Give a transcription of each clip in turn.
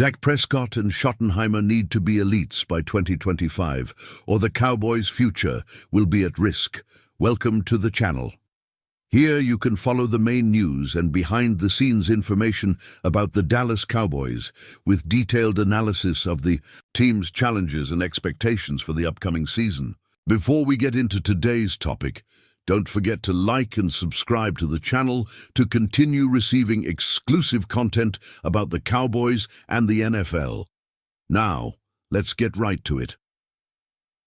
Dak Prescott and Schottenheimer need to be elites by 2025, or the Cowboys' future will be at risk. Welcome to the channel. Here you can follow the main news and behind-the-scenes information about the Dallas Cowboys, with detailed analysis of the team's challenges and expectations for the upcoming season. Before we get into today's topic, don't forget to like and subscribe to the channel to continue receiving exclusive content about the Cowboys and the NFL. Now, let's get right to it.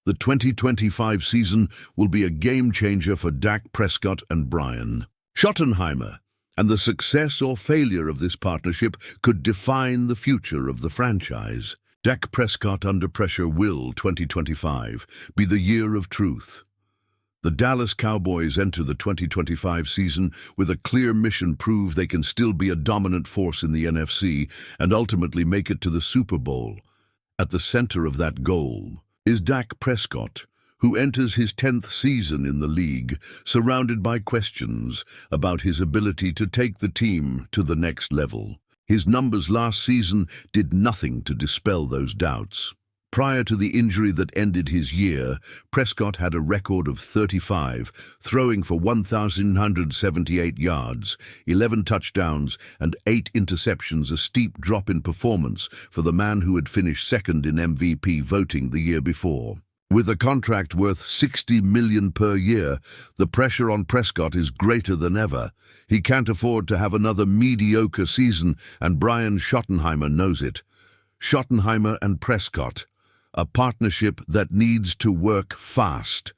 The 2025 season will be a game-changer for Dak Prescott and Brian Schottenheimer, and the success or failure of this partnership could define the future of the franchise. Dak Prescott under pressure will 2025 be the year of truth. The Dallas Cowboys enter the 2025 season with a clear mission: prove they can still be a dominant force in the NFC and ultimately make it to the Super Bowl. At the center of that goal is Dak Prescott, who enters his 10th season in the league, surrounded by questions about his ability to take the team to the next level. His numbers last season did nothing to dispel those doubts. Prior to the injury that ended his year, Prescott had a record of 35, throwing for 1,178 yards, 11 touchdowns, and 8 interceptions, a steep drop in performance for the man who had finished second in MVP voting the year before. With a contract worth $60 million per year, the pressure on Prescott is greater than ever. He can't afford to have another mediocre season, and Brian Schottenheimer knows it. Schottenheimer and Prescott, a partnership that needs to work fast.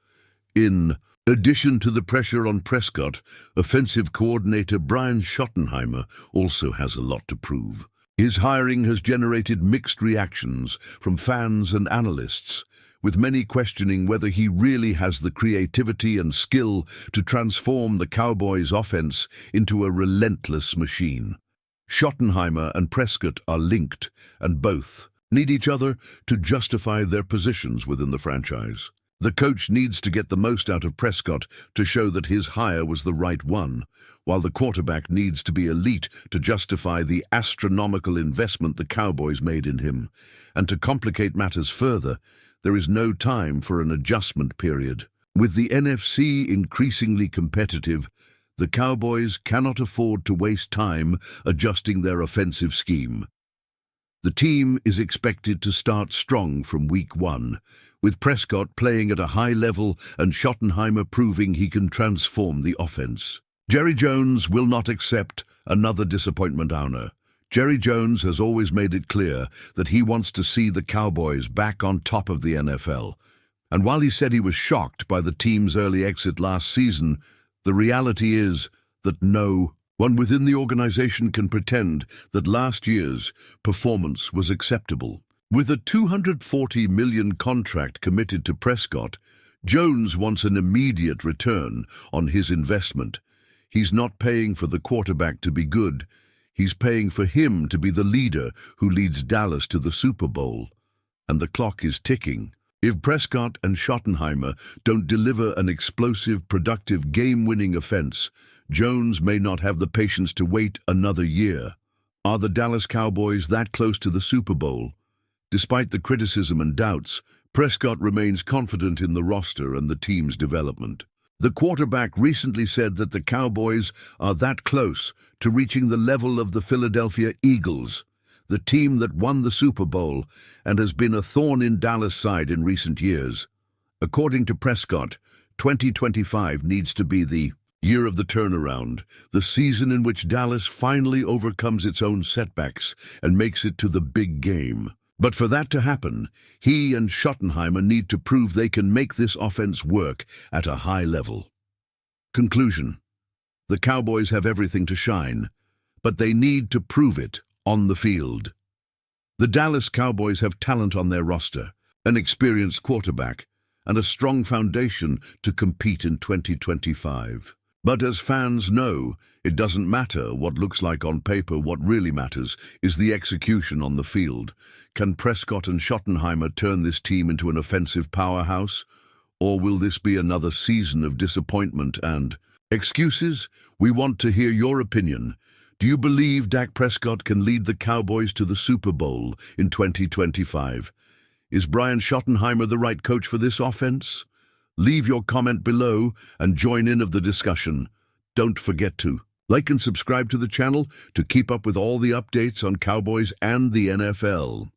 In addition to the pressure on Prescott, offensive coordinator Brian Schottenheimer also has a lot to prove. His hiring has generated mixed reactions from fans and analysts, with many questioning whether he really has the creativity and skill to transform the Cowboys' offense into a relentless machine. Schottenheimer and Prescott are linked, and both need each other to justify their positions within the franchise. The coach needs to get the most out of Prescott to show that his hire was the right one, while the quarterback needs to be elite to justify the astronomical investment the Cowboys made in him. And to complicate matters further, there is no time for an adjustment period. With the NFC increasingly competitive, the Cowboys cannot afford to waste time adjusting their offensive scheme. The team is expected to start strong from week 1, with Prescott playing at a high level and Schottenheimer proving he can transform the offense. Jerry Jones will not accept another disappointment owner. Jerry Jones has always made it clear that he wants to see the Cowboys back on top of the NFL. And while he said he was shocked by the team's early exit last season, the reality is that no one within the organization can pretend that last year's performance was acceptable. With a $240 million contract committed to Prescott, Jones wants an immediate return on his investment. He's not paying for the quarterback to be good. He's paying for him to be the leader who leads Dallas to the Super Bowl. And the clock is ticking. If Prescott and Schottenheimer don't deliver an explosive, productive, game-winning offense, Jones may not have the patience to wait another year. Are the Dallas Cowboys that close to the Super Bowl? Despite the criticism and doubts, Prescott remains confident in the roster and the team's development. The quarterback recently said that the Cowboys are that close to reaching the level of the Philadelphia Eagles, the team that won the Super Bowl and has been a thorn in Dallas' side in recent years. According to Prescott, 2025 needs to be the year of the turnaround, the season in which Dallas finally overcomes its own setbacks and makes it to the big game. But for that to happen, he and Schottenheimer need to prove they can make this offense work at a high level. Conclusion: the Cowboys have everything to shine, but they need to prove it on the field. The Dallas Cowboys have talent on their roster, an experienced quarterback, and a strong foundation to compete in 2025. But as fans know, it doesn't matter what looks like on paper. What really matters is the execution on the field. Can Prescott and Schottenheimer turn this team into an offensive powerhouse? Or will this be another season of disappointment and excuses? We want to hear your opinion. Do you believe Dak Prescott can lead the Cowboys to the Super Bowl in 2025? Is Brian Schottenheimer the right coach for this offense? Leave your comment below and join in of the discussion. Don't forget to like and subscribe to the channel to keep up with all the updates on Cowboys and the NFL.